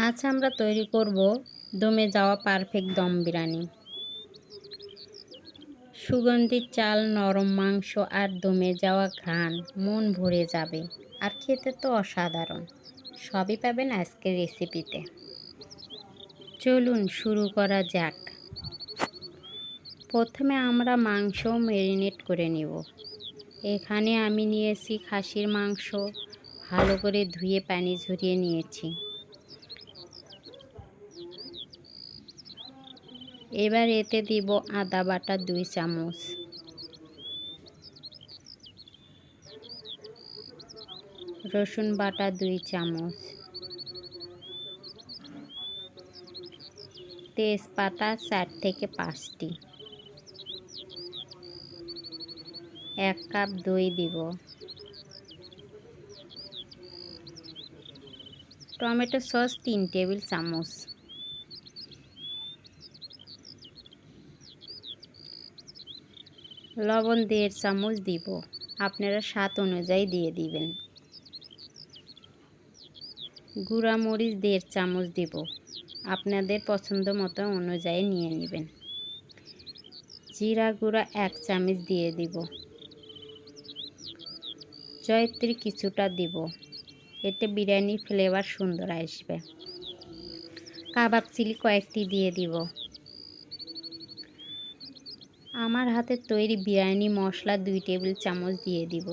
আজ আমরা তৈরি করব দমে যাওয়া পারফেক্ট দম বিরিয়ানি। সুগন্ধি চাল, নরম মাংস আর দমে যাওয়া ঘ্রাণ মন ভরে যাবে। আর খেতে তো অসাধারণ। সবই পাবেন আজকের রেসিপিতে। চলুন শুরু করা যাক। প্রথমে আমরা মাংস ম্যারিনেট করে নেব। এখানে আমি নিয়েছি খাসির মাংস, ভালো করে ধুয়ে পানি ঝরিয়ে নিয়েছি। এবার এতে দিব আদা বাটা 2 চামচ, রসুন বাটা 2 চামচ, তেজপাতা 4 থেকে 5টি, 1 কাপ দই দিব, টমেটো সস 3 টেবিল চামচ, লবণ 1.5 চামচ দিব। আপনারা স্বাদ অনুযায়ী দিয়ে দিবেন। গুঁড়া মরিচ 1.5 চামচ দিব। আপনাদের পছন্দ মতো অনুযায়ী নিয়ে নেবেন। জিরা গুঁড়া 1 চামচ দিয়ে দিব। জয়িত্রী কিছুটা দিব, এতে বিরিয়ানির ফ্লেভার সুন্দর আসবে। কাবাব চিলি কয়েকটি দিয়ে দিব। আমার হাতে তৈরি বিরিয়ানি মশলা 2 টেবিল চামচ দিয়ে দিব।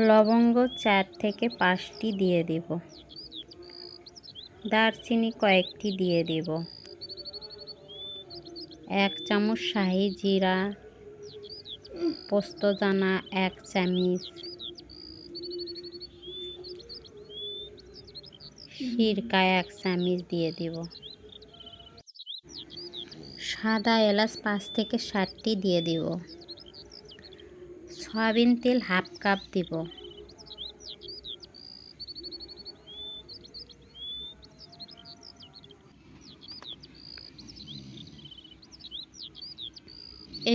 লবঙ্গ 4 থেকে 5টি দিয়ে দিব। দারচিনি কয়েকটি দিয়ে দিব। 1 চামচ শাহি জিরা, পোস্তদানা 1 চামচ, সিরকা 1 চামচ দিয়ে দিব। সাদা এলাচ 5 থেকে 7টি দিয়ে দিব। সয়াবিন তেল 1/2 কাপ দিব।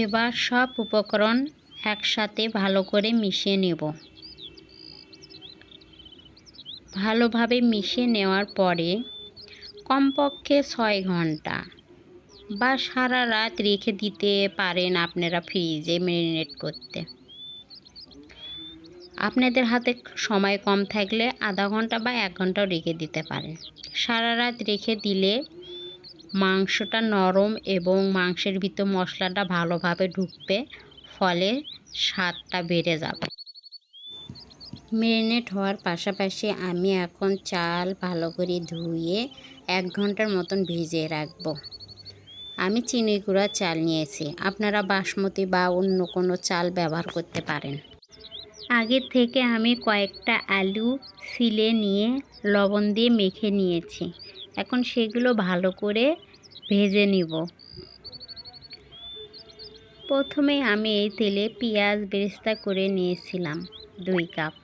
এবার সব উপকরণ একসাথে ভালো করে মিশিয়ে নেব। ভালোভাবে মিশিয়ে নেওয়ার পরে কমপক্ষে 6 ঘন্টা বা সারা রাত রেখে দিতে পারেন আপনারা ফ্রিজে ম্যারিনেট করতে। আপনাদের হাতে সময় কম থাকলে আধা ঘন্টা বা 1 ঘন্টাও রেখে দিতে পারেন। সারা রাত রেখে দিলে মাংসটা নরম এবং মাংসের ভিতর মশলাটা ভালোভাবে ঢুকবে, ফলে স্বাদটা বেড়ে যাবে। ম্যারিনেট হওয়ার পাশাপাশি আমি এখন চাল ভালো করে ধুয়ে 1 ঘন্টার মতন ভিজিয়ে রাখব। আমি চিনি গুঁড়া চাল নিয়েছি, আপনারা বাসমতি বা অন্য কোনো চাল ব্যবহার করতে পারেন। আগে থেকে আমি কয়েকটা আলু ছিলে নিয়ে লবণ দিয়ে মেখে নিয়েছি। এখন সেগুলো ভালো করে ভেজে নিব। প্রথমে আমি এই তেলে পেঁয়াজ বেরেস্তা করে নিয়েছিলাম 2 কাপ।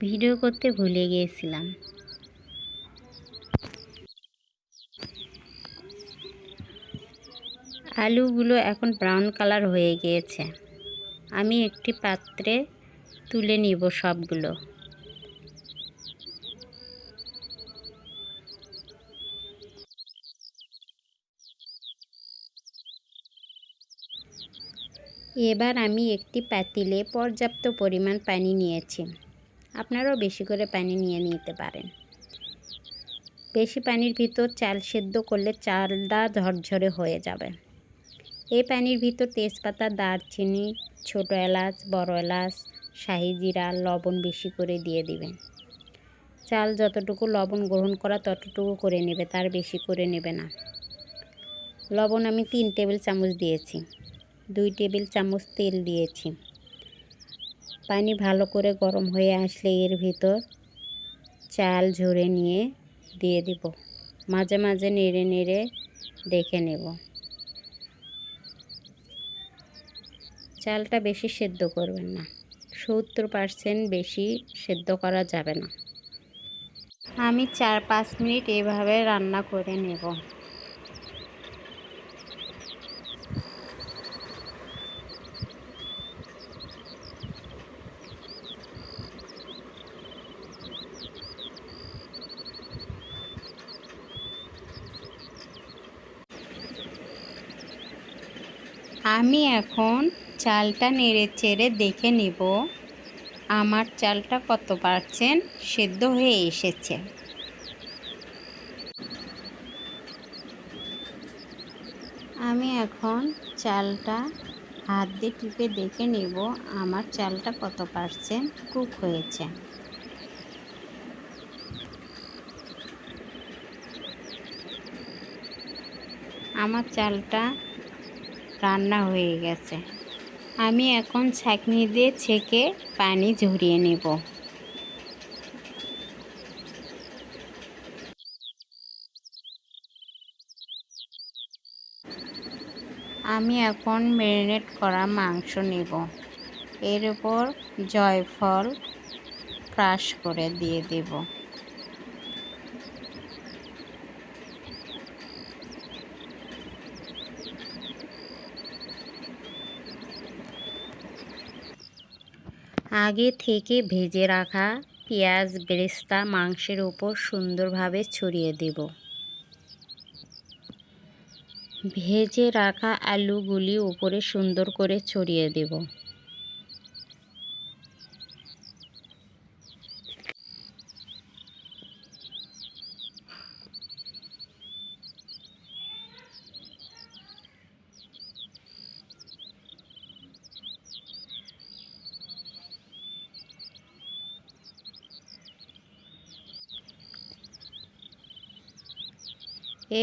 ভিডিও করতে ভুলে গিয়েছিলাম। আলুগুলো এখন ব্রাউন কালার হয়ে গিয়েছে। আমি একটি পাত্রে তুলে নিব সবগুলো। এবার আমি একটি পাতিলে পর্যাপ্ত পরিমাণ পানি নিয়েছি। আপনারাও বেশি করে পানি নিয়ে নিতে পারেন। বেশি পানির ভিতর চাল সেদ্ধ করলে চালটা ঝরঝরে হয়ে যাবে। এই পানির ভিতর তেজপাতা, দারচিনি, ছোট এলাচ, বড় এলাচ, শাহি জিরা, লবণ বেশি করে দিয়ে দিবেন। চাল যতটুকু লবণ গ্রহণ করা ততটুকু করে নেবে, তার বেশি করে নেবে না। লবণ আমি 3 টেবিল চামচ দিয়েছি। 2 টেবিল চামচ তেল দিয়েছি। পানি ভালো করে গরম হয়ে আসলে এর ভিতর চাল ঝরে নিয়ে দিয়ে দিব। মাঝে মাঝে নেড়ে নেড়ে দেখে নেব। চালটা বেশি সেদ্ধ করবেন না, 70% বেশি সেদ্ধ করা যাবে না। আমি 4-5 মিনিট এভাবে রান্না করে নেব। আমি এখন চালটা নেড়ে চেড়ে দেখে নিব আমার চালটা কত পার্সেন্ট সেদ্ধ হয়ে এসেছে। আমি এখন চালটা হাত দিয়ে টিপে দেখে নিব আমার চালটা কত পার্সেন্ট কুক হয়েছে। আমার চালটা রান্না হয়ে গেছে। আমি এখন ছাঁকনি দিয়ে ছেঁকে পানি ঝরিয়ে নেব। আমি এখন ম্যারিনেট করা মাংস নেব। এর উপর জয়ফল ক্রাশ করে দিয়ে দেব। আগে থেকে ভেজে রাখা পেঁয়াজ বেরেস্তা মাংসের উপর সুন্দরভাবে ছড়িয়ে দেব। ভেজে রাখা আলুগুলি উপরে সুন্দর করে ছড়িয়ে দেব।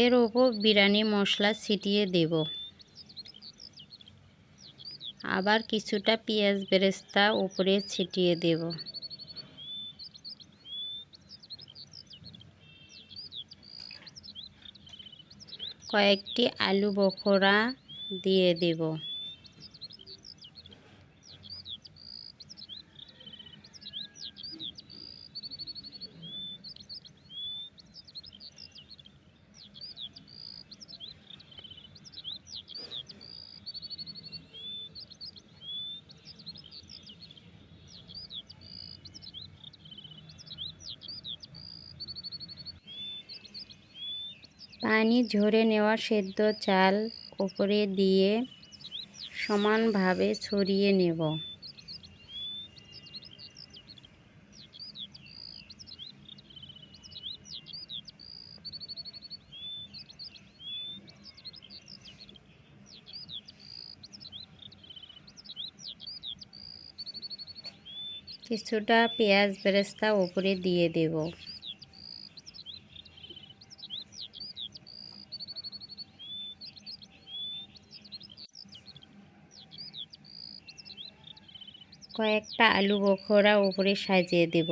এর ওপর বিরিয়ানি মশলা ছিটিয়ে দেব। আবার কিছুটা পেঁয়াজ বেরেস্তা উপরে ছিটিয়ে দেব। কয়েকটি আলু বখরা দিয়ে দেব। পানি ঝরে নেওয়া সেদ্ধ চাল উপরে দিয়ে সমানভাবে ছড়িয়ে নেব। কিছুটা পেঁয়াজ বেরেস্তা উপরে দিয়ে দেব। কয়েকটা আলু বখরা উপরে সাজিয়ে দেব।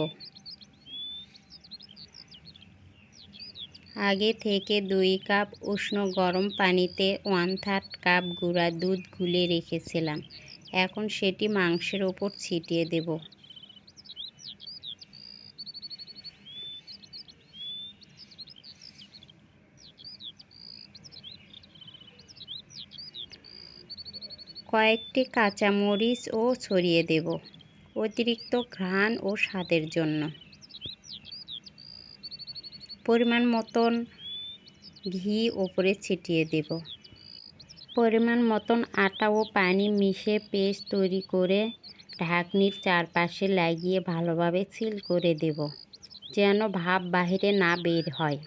আগে থেকে 2 কাপ উষ্ণ গরম পানিতে 1/3 কাপ গুঁড়া দুধ গুলে রেখেছিলাম। এখন সেটি মাংসের ওপর ছিটিয়ে দেব। কয়েকটি কাঁচামরিচও ছড়িয়ে দেব অতিরিক্ত ঘ্রাণ ও স্বাদের জন্য। পরিমাণ মতন ঘি উপরে ছিটিয়ে দেব। পরিমাণ মতন আটা ও পানি মিশিয়ে পেস্ট তৈরি করে ঢাকনির চারপাশে লাগিয়ে ভালোভাবে সিল করে দেব, যেন ভাপ বাহিরে না বের হয়।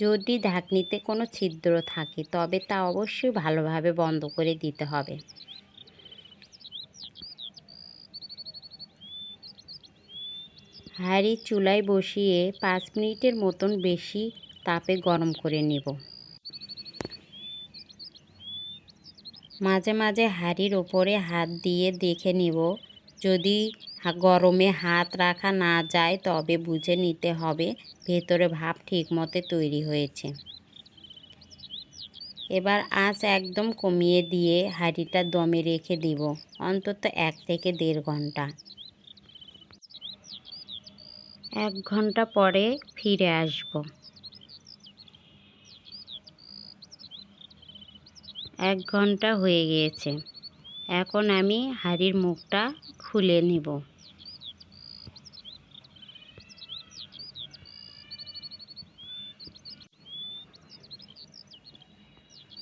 যদি ঢাকনিতে কোনো ছিদ্র থাকে তবে তা অবশ্যই ভালোভাবে বন্ধ করে দিতে হবে। হাঁড়ি চুলায় বসিয়ে 5 মিনিটের মতন বেশি তাপে গরম করে নেব। মাঝে মাঝে হাঁড়ির ওপরে হাত দিয়ে দেখে নেব, যদি গরমে হাত রাখা না যায় তবে বুঝে নিতে হবে ভেতরে ভাপ ঠিকমতো তৈরি হয়েছে। এবার আঁচ একদম কমিয়ে দিয়ে হাঁড়িটা দমে রেখে দিব অন্তত 1 থেকে 1.5 ঘন্টা। 1 ঘন্টা পরে ফিরে আসব। 1 ঘন্টা হয়ে গিয়েছে। এখন আমি হাঁড়ির মুখটা খুলে নেব।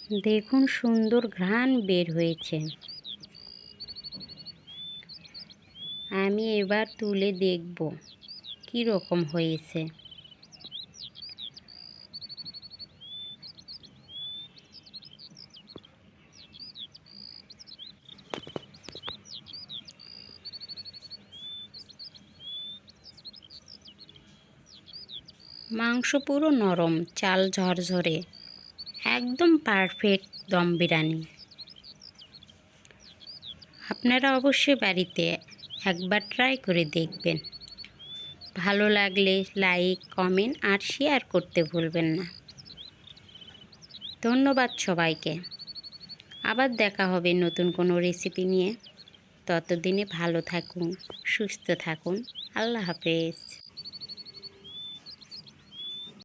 দেখুন সুন্দর ঘ্রাণ বের হয়েছে। আমি এবার তুলে দেখব কী রকম হয়েছে। মাংস পুরো নরম, চাল ঝরঝরে, একদম পারফেক্ট দম বিরিয়ানি। আপনারা অবশ্যই বাড়িতে একবার ট্রাই করে দেখবেন। ভালো লাগলে লাইক, কমেন্ট আর শেয়ার করতে ভুলবেন না। ধন্যবাদ সবাইকে। আবার দেখা হবে নতুন কোনো রেসিপি নিয়ে। ততদিনে ভালো থাকুন, সুস্থ থাকুন। আল্লাহ হাফেজ।